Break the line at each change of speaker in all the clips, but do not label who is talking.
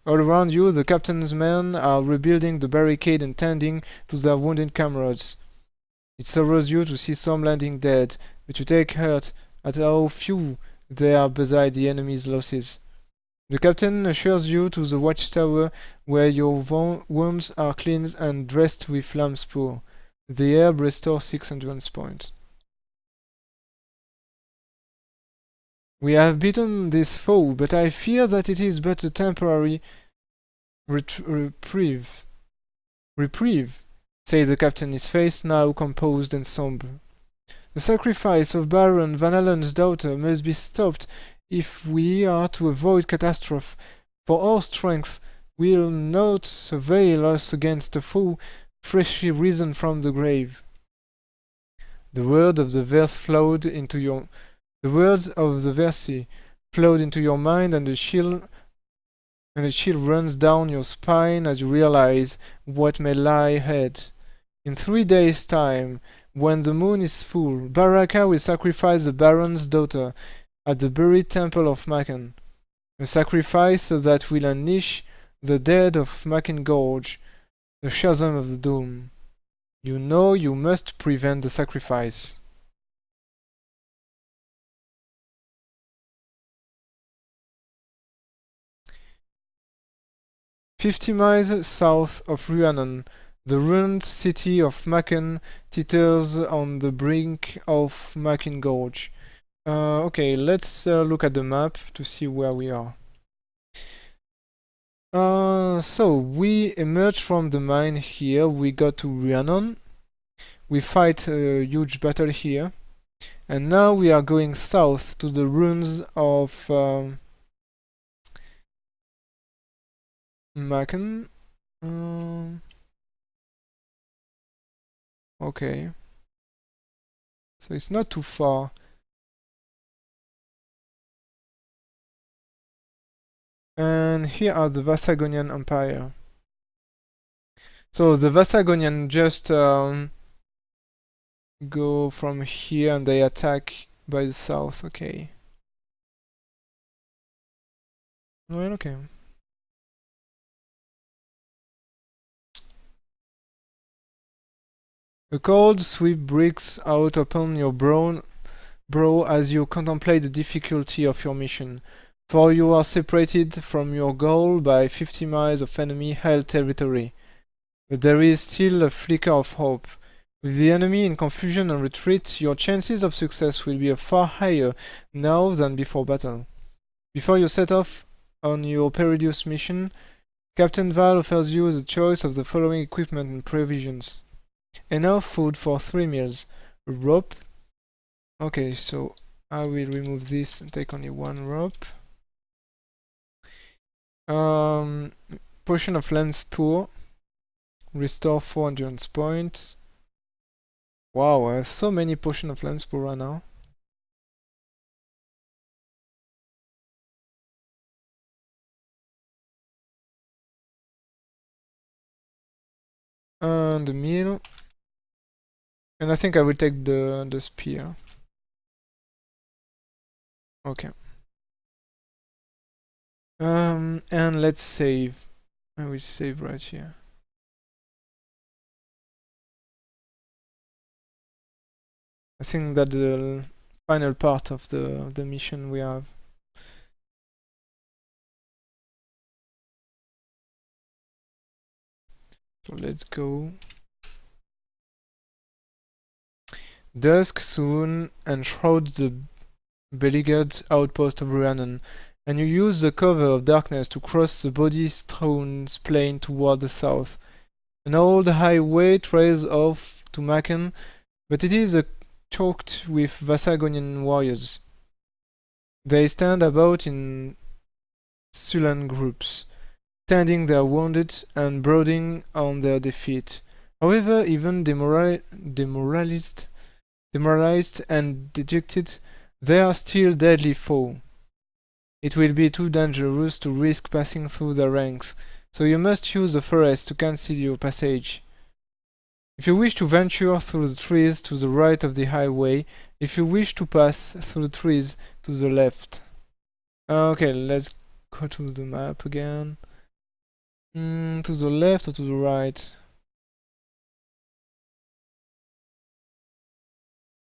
All around you, the captain's men are rebuilding the barricade and tending to their wounded comrades. It sorrows you to see some landing dead, but you take heart at how few there are beside the enemy's losses. The captain ushers you to the watchtower, where your wounds are cleansed and dressed with lamb's spoor. The herb restores 6 endurance points. We have beaten this foe, but I fear that it is but a temporary reprieve, said the captain, his face now composed and sombre. The sacrifice of Baron Van Allen's daughter must be stopped if we are to avoid catastrophe, for our strength will not avail us against a foe freshly risen from the grave. The words of the verse flowed into your mind, and a chill runs down your spine as you realize what may lie ahead. In 3 days' time, when the moon is full, Baraka will sacrifice the Baron's daughter at the buried temple of Macken, a sacrifice that will unleash the dead of Macken Gorge, the Chasm of the Doom. You know you must prevent the sacrifice. "50 miles south of Rhiannon, the ruined city of Macken teeters on the brink of Macken Gorge." Okay, let's look at the map to see where we are. So we emerged from the mine here, we got to Rhiannon, we fight a huge battle here, and now we are going south to the ruins of Macken. Okay, so it's not too far. And here are the Vassagonian Empire. So the Vassagonian just go from here and they attack by the south. Okay. Well, okay. A cold sweep breaks out upon your brow as you contemplate the difficulty of your mission, for you are separated from your goal by 50 miles of enemy-held territory. But there is still a flicker of hope. With the enemy in confusion and retreat, your chances of success will be far higher now than before battle. Before you set off on your perilous mission, Captain Val offers you the choice of the following equipment and provisions. Enough food for 3 meals. A rope. Okay, so I will remove this and take only 1 rope. Potion of lance spoor. Restore 4 endurance points. Wow, I have so many potion of lance spoor right now. And the meal. And I think I will take the spear. Okay. And let's save. I will save right here. I think that the final part of the mission we have. So let's go. Dusk soon enshrouds the beleaguered outpost of Rhiannon, and you use the cover of darkness to cross the body-strewn plain toward the south. An old highway trails off to Macken, but it is choked with Vassagonian warriors. They stand about in sullen groups, tending their wounded and brooding on their defeat. However, even demoralized and dejected, they are still deadly foe. It will be too dangerous to risk passing through their ranks, so you must use the forest to conceal your passage. If you wish to venture through the trees to the right of the highway, if you wish to pass through the trees to the left. Okay, let's go to the map again. To the left or to the right?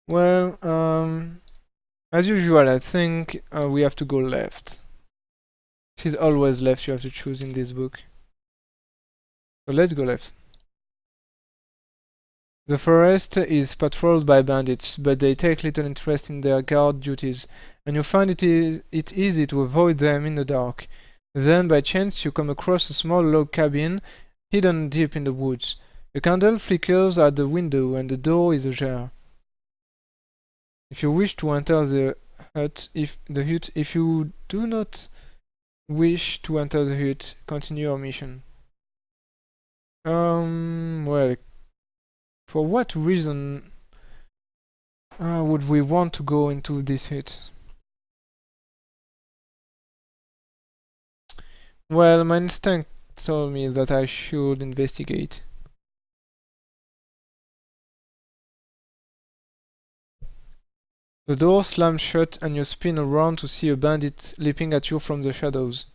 Well, as usual, I think we have to go left. This is always left you have to choose in this book. So let's go left. The forest is patrolled by bandits, but they take little interest in their guard duties, and you find it easy to avoid them in the dark. Then, by chance, you come across a small log cabin hidden deep in the woods. A candle flickers at the window, and the door is ajar. If you wish to enter the hut, if you do not wish to enter the hut, continue your mission. Well, for what reason would we want to go into this hut? Well, my instinct told me that I should investigate. The door slams shut and you spin around to see a bandit leaping at you from the shadows.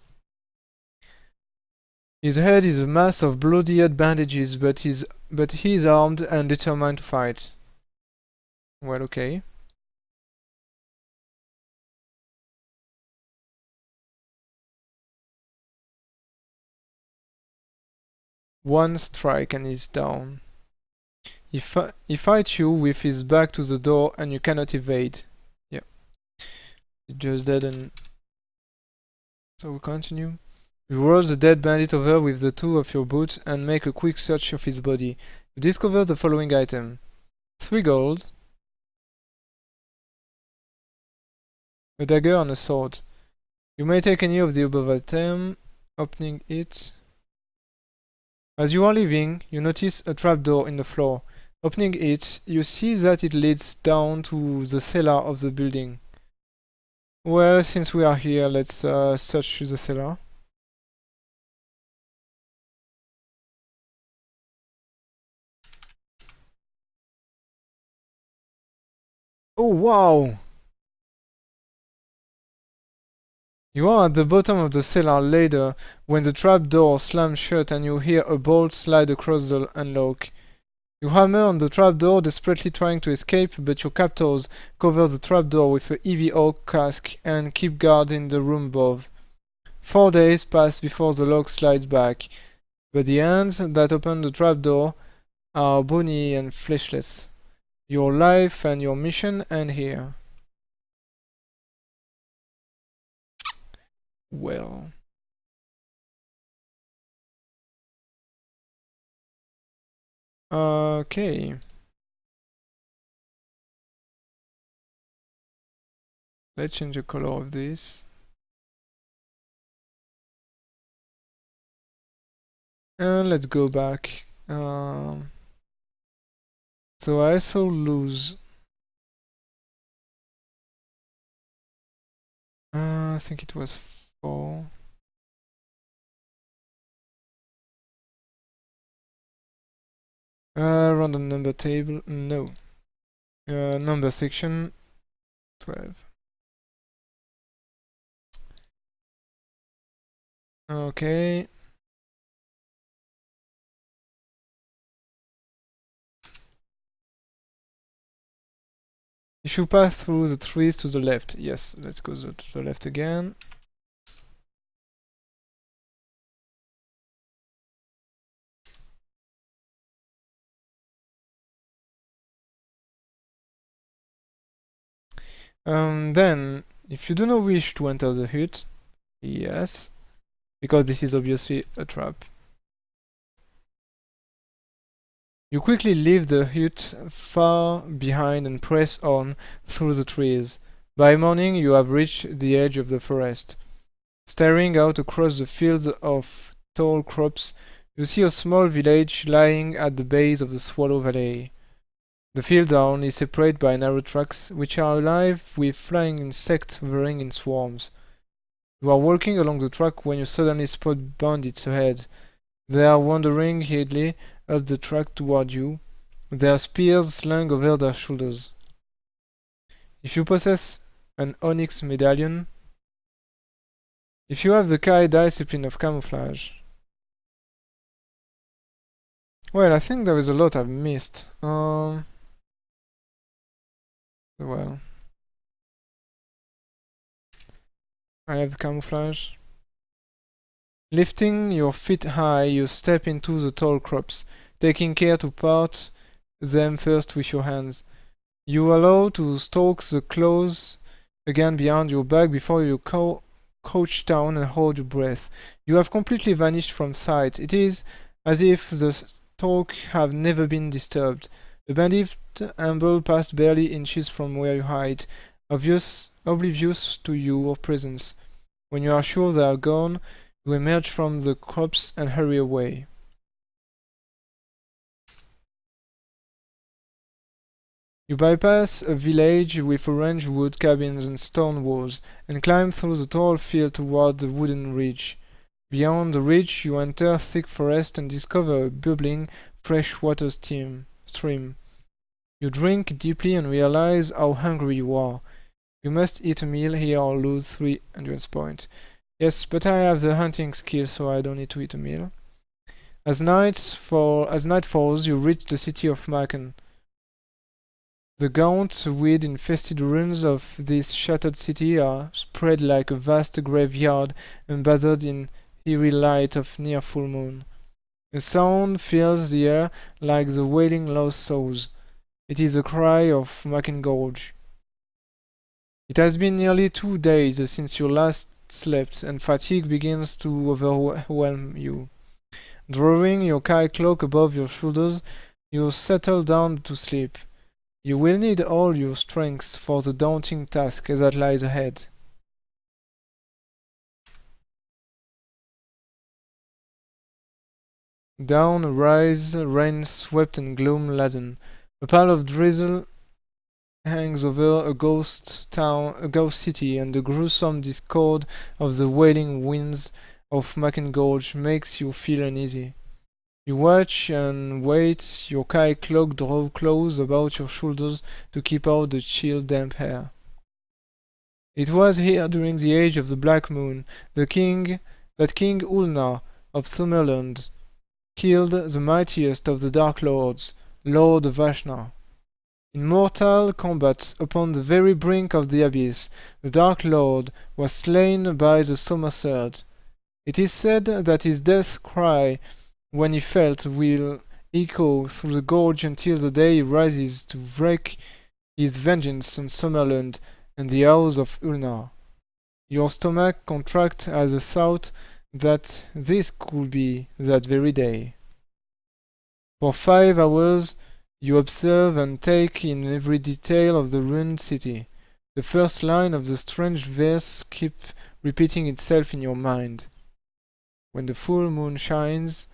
His head is a mass of bloody bandages, but he is armed and determined to fight. Well, okay. One strike and he's down. He fights you with his back to the door and you cannot evade. Yeah. He's just dead and... So we continue. You roll the dead bandit over with the toe of your boot and make a quick search of his body. You discover the following item. 3 gold, a dagger and a sword. You may take any of the above items, opening it. As you are leaving, you notice a trapdoor in the floor. Opening it, you see that it leads down to the cellar of the building. Well, since we are here, let's search the cellar. Oh wow! You are at the bottom of the cellar ladder when the trapdoor slams shut and you hear a bolt slide across the unlock. You hammer on the trapdoor, desperately trying to escape, but your captors cover the trapdoor with a heavy oak cask and keep guard in the room above. 4 days pass before the lock slides back, but the hands that open the trapdoor are bony and fleshless. Your life and your mission end here. Well. Okay. Let's change the color of this. And let's go back. So I also lose. I think it was 4. Random number table. No. Number section 12. Okay. You should pass through the trees to the left. Yes, let's go to the left again. Then, if you do not wish to enter the hut, yes, because this is obviously a trap. You quickly leave the hut far behind and press on through the trees. By morning you have reached the edge of the forest. Staring out across the fields of tall crops, you see a small village lying at the base of the Swallow Valley. The fields are only separated by narrow tracks, which are alive with flying insects hovering in swarms. You are walking along the track when you suddenly spot bandits ahead. They are wandering hurriedly up the track toward you, their spears slung over their shoulders. If you possess an onyx medallion, if you have the Kai discipline of camouflage, Well, I think there is a lot I've missed. Well, I have camouflage. Lifting your feet high, you step into the tall crops, taking care to part them first with your hands. You allow to stalk the claws again behind your back before you crouch down and hold your breath. You have completely vanished from sight. It is as if the stalk have never been disturbed. The bandit amble past barely inches from where you hide, oblivious to your presence. When you are sure they are gone, you emerge from the crops and hurry away. You bypass a village with orange wood cabins and stone walls, and climb through the tall field toward the wooden ridge. Beyond the ridge, you enter thick forest and discover a bubbling freshwater stream. You drink deeply and realize how hungry you are. You must eat a meal here or lose 3 endurance points. Yes, but I have the hunting skill, so I don't need to eat a meal. As night falls, you reach the city of Maken. The gaunt, weed-infested ruins of this shattered city are spread like a vast graveyard and bathed in eerie light of near full moon. A sound fills the air like the wailing lost souls. It is the cry of Maken Gorge. It has been nearly 2 days since you last slept, and fatigue begins to overwhelm you. Drawing your kai cloak above your shoulders, you settle down to sleep. You will need all your strength for the daunting task that lies ahead. Dawn arrives, rain swept and gloom laden. A pile of drizzle hangs over a ghost city, and the gruesome discord of the wailing winds of Maken Gorge makes you feel uneasy. You watch and wait, your kai cloak drawn close about your shoulders to keep out the chill, damp air. It was here during the age of the Black Moon that King Ulnar of Summerland killed the mightiest of the Dark Lords, Lord Vashnar. In mortal combat upon the very brink of the abyss, the Dark Lord was slain by the Somersault. It is said that his death cry when he felt will echo through the gorge until the day he rises to wreak his vengeance on Summerland and the house of Ulnar. Your stomach contracts at the thought that this could be that very day. For 5 hours you observe and take in every detail of the ruined city. The first line of the strange verse keeps repeating itself in your mind. When the full moon shines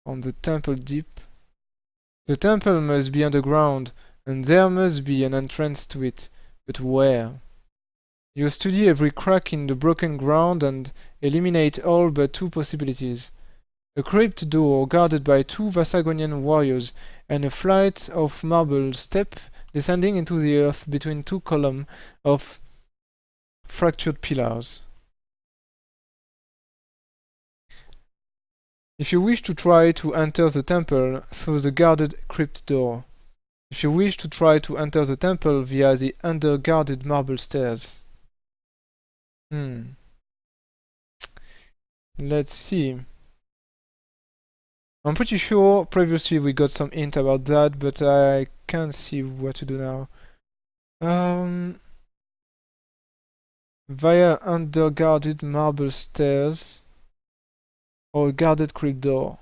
on the temple deep, the temple must be underground, and there must be an entrance to it, but where? You study every crack in the broken ground and eliminate all but 2 possibilities. A crypt door guarded by 2 Vasagonian warriors, and a flight of marble step descending into the earth between 2 columns of fractured pillars. If you wish to try to enter the temple through the guarded crypt door. If you wish to try to enter the temple via the under-guarded marble stairs. Let's see. I'm pretty sure previously we got some hint about that, but I can't see what to do now. Via under-guarded marble stairs or a guarded crypt door.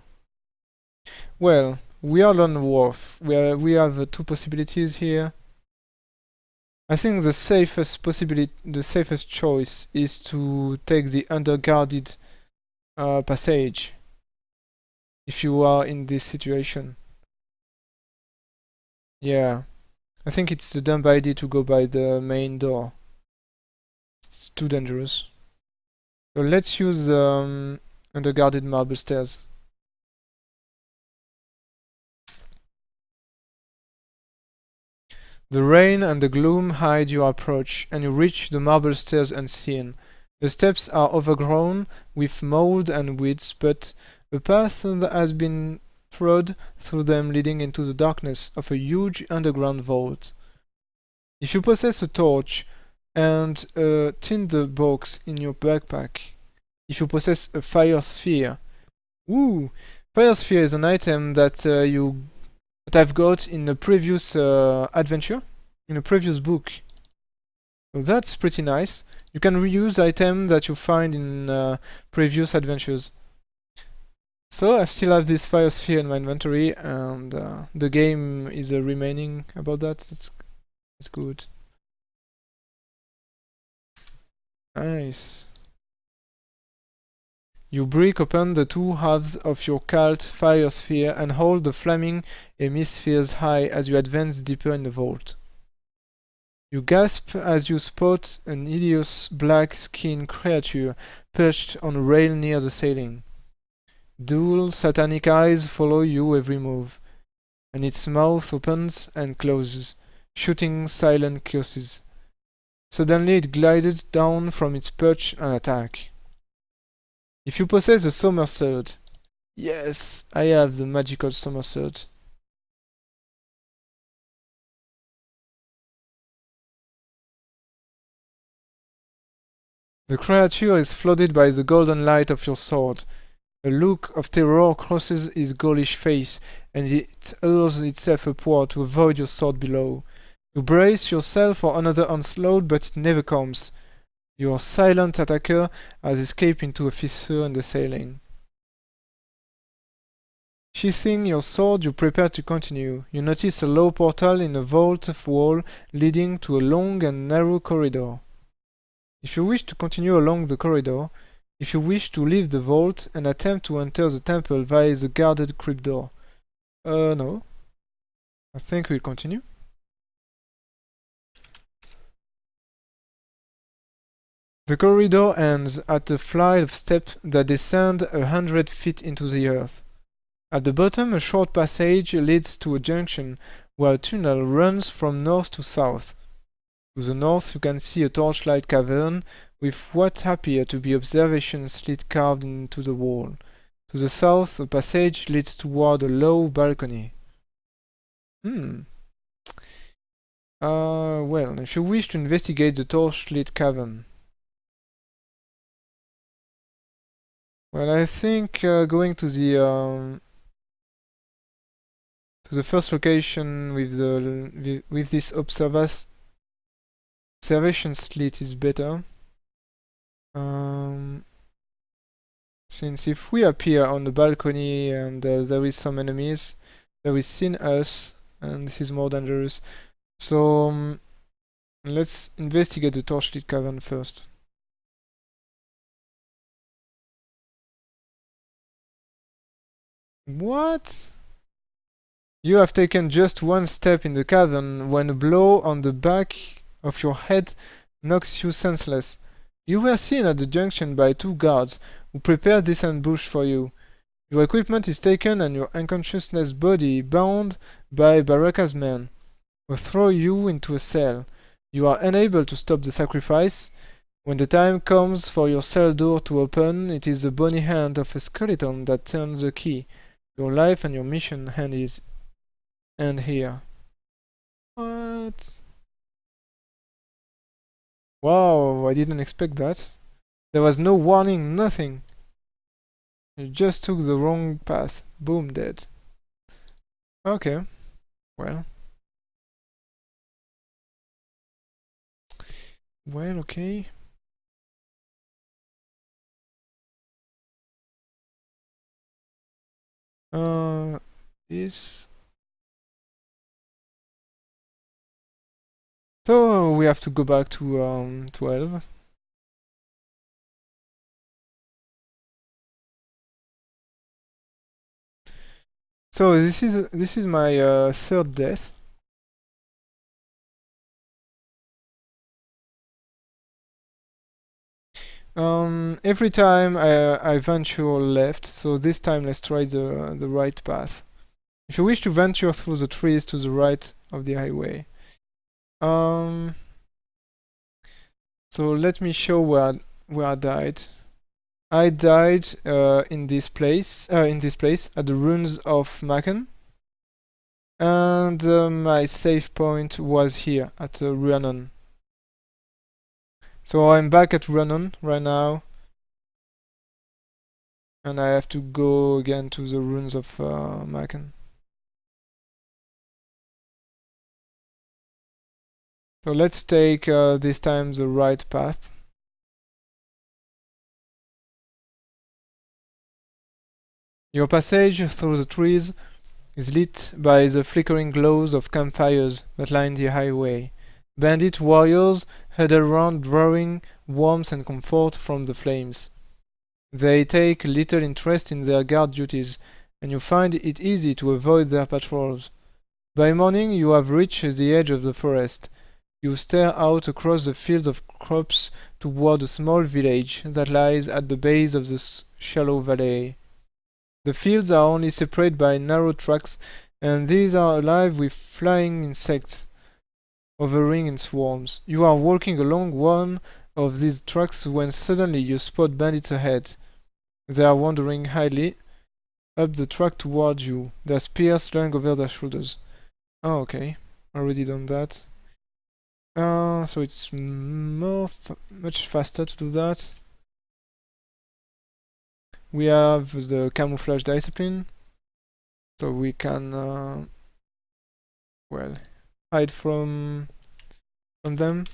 Well, we are Lone Wolf. We have 2 possibilities here. I think the safest choice is to take the under-guarded passage. If you are in this situation. Yeah. I think it's the dumb idea to go by the main door. It's too dangerous. So let's use the under-guarded marble stairs. The rain and the gloom hide your approach, and you reach the marble stairs unseen. The steps are overgrown with mold and weeds, but the path has been thread through them, leading into the darkness of a huge underground vault. If you possess a torch and a tinder box in your backpack, if you possess a fire sphere, woo! Fire sphere is an item that I've got in a previous adventure, in a previous book. So that's pretty nice. You can reuse items that you find in previous adventures. So I still have this fire sphere in my inventory, and the game is remaining about that. It's good. Nice. You break open the two halves of your cult fire sphere and hold the flaming hemispheres high as you advance deeper in the vault. You gasp as you spot an hideous black-skinned creature perched on a rail near the ceiling. Dual satanic eyes follow you every move, and its mouth opens and closes, shooting silent curses. Suddenly it glided down from its perch and attack. If you possess the somersault, yes, I have the magical somersault. The creature is flooded by the golden light of your sword. A look of terror crosses his ghoulish face, and it hurls itself upward to avoid your sword below. You brace yourself for another onslaught, but it never comes. Your silent attacker has escaped into a fissure in the ceiling. Sheathing your sword, you prepare to continue. You notice a low portal in a vault wall leading to a long and narrow corridor. If you wish to continue along the corridor, if you wish to leave the vault and attempt to enter the temple via the guarded crypt door. No. I think we'll continue. The corridor ends at a flight of steps that descend 100 feet into the earth. At the bottom, a short passage leads to a junction where a tunnel runs from north to south. To the north, you can see a torchlight cavern with what appear to be observation slits carved into the wall. To the south, the passage leads toward a low balcony. Well, if you wish to investigate the torchlit cavern. Well, I think going to the first location with this observation slit is better. Since if we appear on the balcony and there is some enemies, they will see us, and this is more dangerous. So let's investigate the torchlit cavern first. What? You have taken just one step in the cavern when a blow on the back of your head knocks you senseless. You were seen at the junction by two guards who prepared this ambush for you. Your equipment is taken and your unconscious body bound by Baraka's men, who throw you into a cell. You are unable to stop the sacrifice. When the time comes for your cell door to open, it is the bony hand of a skeleton that turns the key. Your life and your mission end here. What? Wow, I didn't expect that. There was no warning, nothing. You just took the wrong path. Boom, dead. Okay. Well. Well, okay. This. So we have to go back to 12. So this is my third death. Every time I venture left, so this time let's try the right path. If you wish to venture through the trees to the right of the highway. So let me show where I died. I died in this place at the ruins of Maken, and my save point was here at Rhiannon. So I'm back at Rhiannon right now, and I have to go again to the ruins of Maken. So let's take this time the right path. Your passage through the trees is lit by the flickering glows of campfires that line the highway. Bandit warriors huddle around, drawing warmth and comfort from the flames. They take little interest in their guard duties, and you find it easy to avoid their patrols. By morning you have reached the edge of the forest. You stare out across the fields of crops toward a small village that lies at the base of the shallow valley. The fields are only separated by narrow tracks, and these are alive with flying insects hovering in swarms. You are walking along one of these tracks when suddenly you spot bandits ahead. They are wandering idly up the track towards you, their spears slung over their shoulders. Oh, okay. Already done that. So it's much faster to do that. We have the camouflage discipline, so we can, well, hide from them.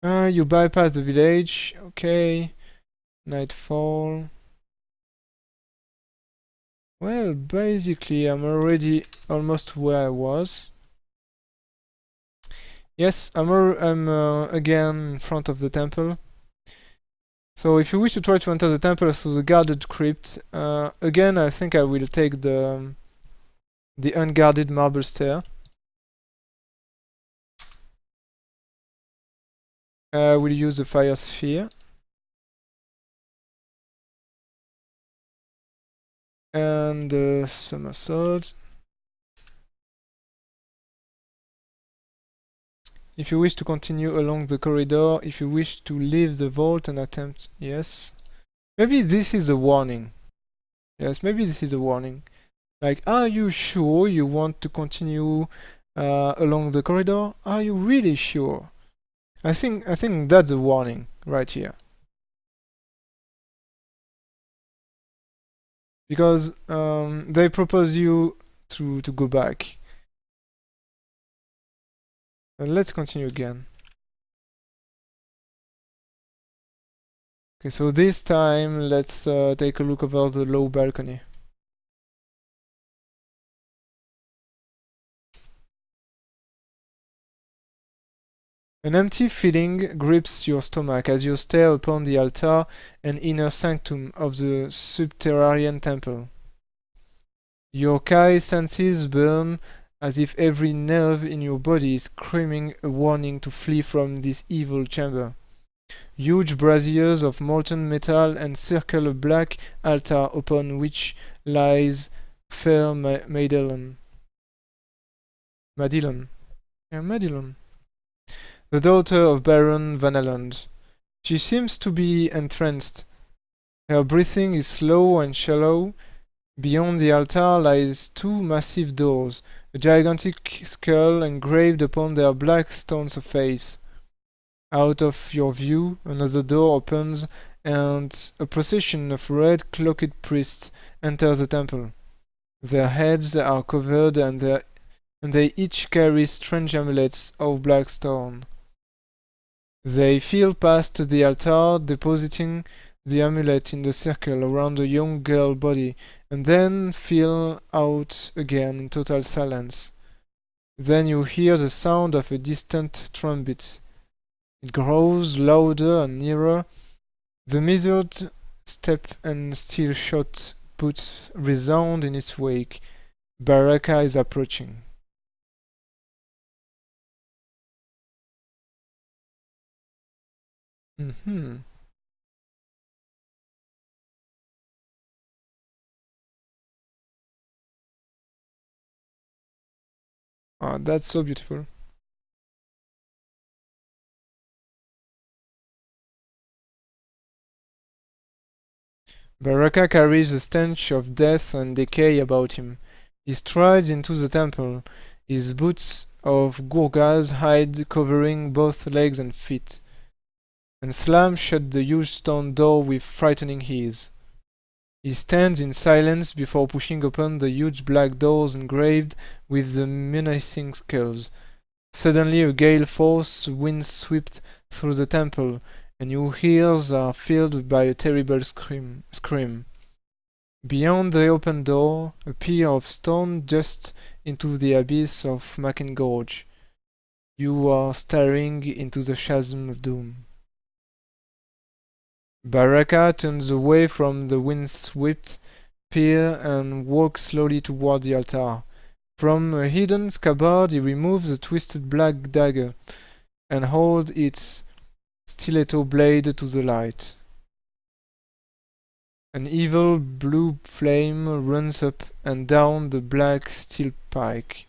You bypass the village. Okay. Nightfall. Well, basically, I'm already almost where I was. Yes, I'm again in front of the temple. So if you wish to try to enter the temple through the guarded crypt, again, I think I will take the unguarded marble stair. I will use the fire sphere. And the summer sword. If you wish to continue along the corridor, if you wish to leave the vault and attempt, yes. Maybe this is a warning. Yes, maybe this is a warning. Like, are you sure you want to continue along the corridor? Are you really sure? I think that's a warning right here. Because they propose you to go back. Let's continue again. Okay, so this time let's take a look over the low balcony. An empty feeling grips your stomach as you stare upon the altar and inner sanctum of the subterranean temple. Your Kai senses burn as if every nerve in your body is screaming a warning to flee from this evil chamber. Huge braziers of molten metal encircle a black altar upon which lies fair Madelon. Madilon. Yeah, Madilon. The daughter of Baron Vanaland. She seems to be entranced. Her breathing is slow and shallow. Beyond the altar lies two massive doors, a gigantic skull engraved upon their black stone surface. Out of your view, another door opens, and a procession of red-cloaked priests enter the temple. Their heads are covered, and they each carry strange amulets of black stone. They feel past the altar, depositing the amulet in the circle around the young girl's body, and then feel out again in total silence. Then you hear the sound of a distant trumpet. It grows louder and nearer. The measured step and steel shot boots resound in its wake. Baraka is approaching. Mm-hmm. Oh, that's so beautiful. Baraka carries a stench of death and decay about him. He strides into the temple, his boots of Gurga's hide covering both legs and feet, and slams shut the huge stone door with frightening ease. He stands in silence before pushing open the huge black doors engraved with the menacing skulls. Suddenly a gale force wind swept through the temple, and your ears are filled by a terrible scream. Beyond the open door, a pier of stone juts into the abyss of Macken Gorge. You are staring into the chasm of doom. Baraka turns away from the windswept pier and walks slowly toward the altar. From a hidden scabbard he removes a twisted black dagger and holds its stiletto blade to the light. An evil blue flame runs up and down the black steel spike,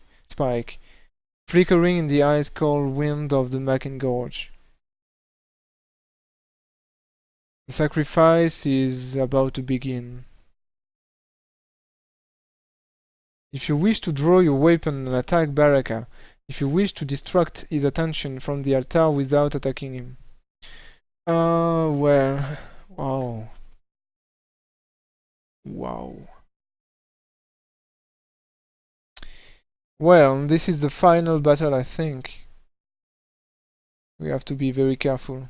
flickering in the ice-cold wind of the Macken Gorge. The sacrifice is about to begin. If you wish to draw your weapon and attack Baraka, if you wish to distract his attention from the altar without attacking him. Well, wow. Wow. Well, this is the final battle, I think. We have to be very careful.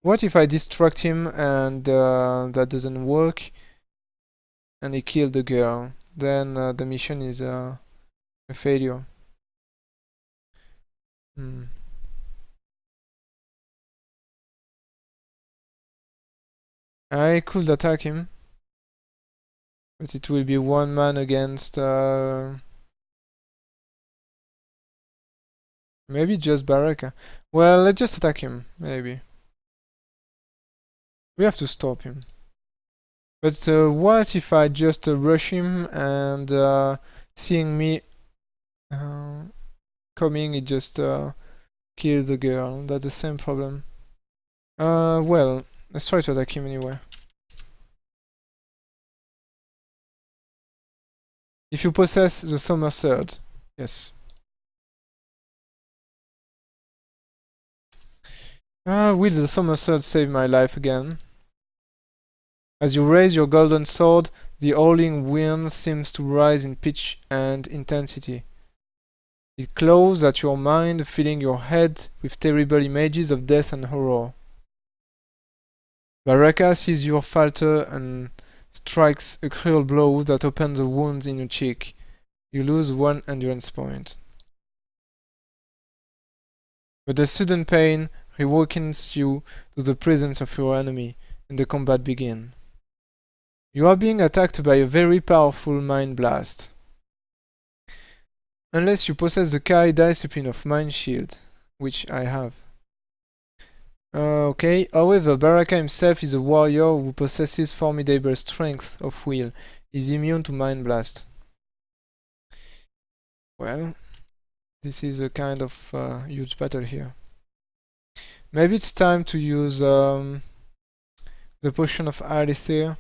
What if I distract him and that doesn't work and he killed the girl? Then the mission is a failure. I could attack him, but it will be one man against maybe just Baraka. Well, let's just attack him, maybe. We have to stop him. But what if I just rush him and seeing me coming, he just kills the girl? That's the same problem. Well, let's try to attack him anyway. If you possess the summer sword, yes. Will the summer sword save my life again? As you raise your golden sword, the howling wind seems to rise in pitch and intensity. It claws at your mind, filling your head with terrible images of death and horror. Baraka sees you falter and strikes a cruel blow that opens a wound in your cheek. You lose 1 endurance point. But the sudden pain reawakens you to the presence of your enemy, and the combat begins. You are being attacked by a very powerful mind blast. Unless you possess the Kai discipline of Mind Shield, which I have. Okay, however, Baraka himself is a warrior who possesses formidable strength of will. He is immune to Mind Blast. Well, this is a kind of huge battle here. Maybe it's time to use the potion of Alethea.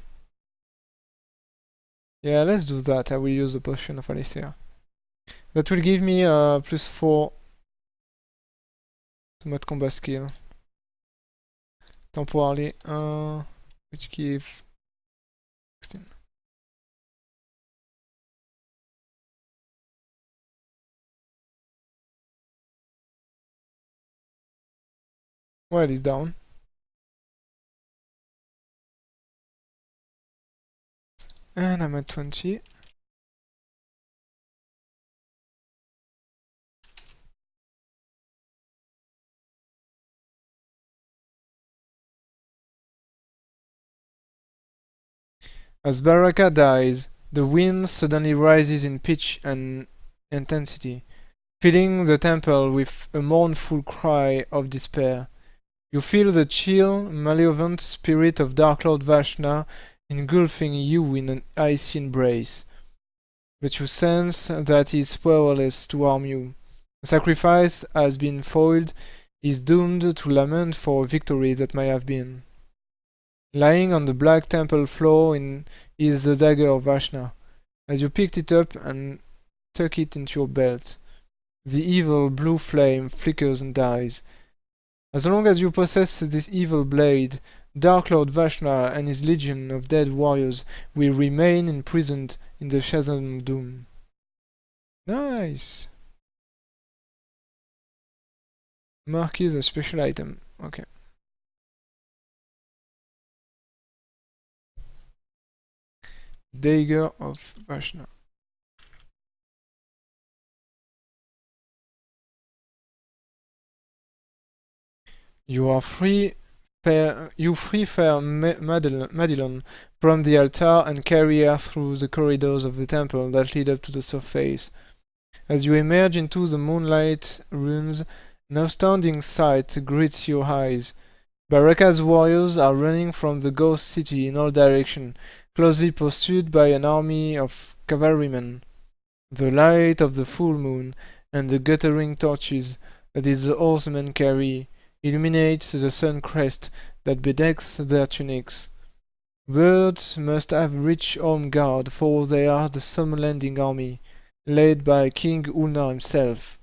Yeah, let's do that. I will use the potion of Alethea. That will give me +4 to my combat skill. Temporarily, which give 16. Well, he's down. And I'm at 20. As Baraka dies, the wind suddenly rises in pitch and intensity, filling the temple with a mournful cry of despair. You feel the chill, malevolent spirit of Dark Lord Vashna engulfing you in an icy embrace. But you sense that he is powerless to harm you. The sacrifice has been foiled, is doomed to lament for a victory that may have been. Lying on the black temple floor is the dagger of Vashna. As you picked it up and tuck it into your belt, the evil blue flame flickers and dies. As long as you possess this evil blade, Dark Lord Vashna and his legion of dead warriors will remain imprisoned in the Chasm of Doom. Nice! Mark is a special item. Okay. Dagger of Vashna. You free fair Madelon from the altar and carry her through the corridors of the temple that lead up to the surface. As you emerge into the moonlight ruins, an astounding sight greets your eyes. Baraka's warriors are running from the ghost city in all directions, closely pursued by an army of cavalrymen. The light of the full moon and the guttering torches that the horsemen carry illuminates the sun crest that bedecks their tunics. Birds must have reached home guard, for they are the summer landing army, led by King Ulnar himself.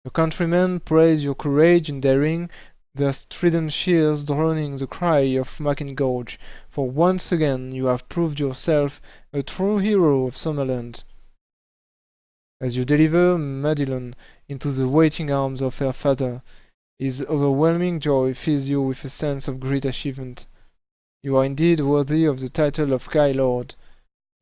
Your countrymen praise your courage and daring, their strident cheers droning the cry of Macingorge, for once again you have proved yourself a true hero of Summerland. As you deliver Madelon into the waiting arms of her father, his overwhelming joy fills you with a sense of great achievement. You are indeed worthy of the title of Sky Lord.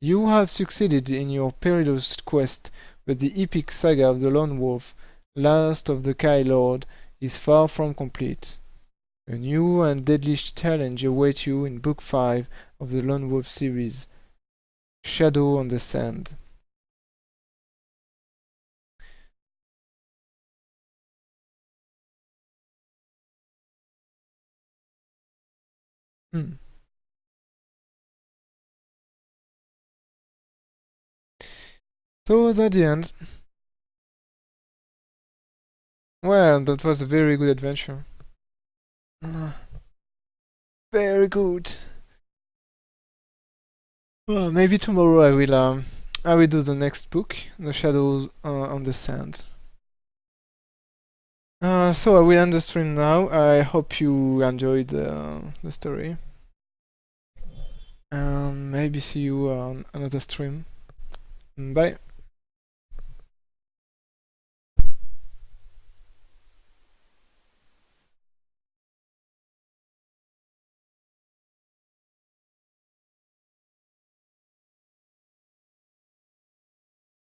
You have succeeded in your perilous quest, but the epic saga of the Lone Wolf, last of the Sky Lord, is far from complete. A new and deadly challenge awaits you in Book 5 of the Lone Wolf series, Shadow on the Sand. So that's the end. Well, that was a very good adventure. Very good. Well, maybe tomorrow I will do the next book, The Shadows on the Sand. So I will end the stream now. I hope you enjoyed the story. And maybe see you on another stream. Bye.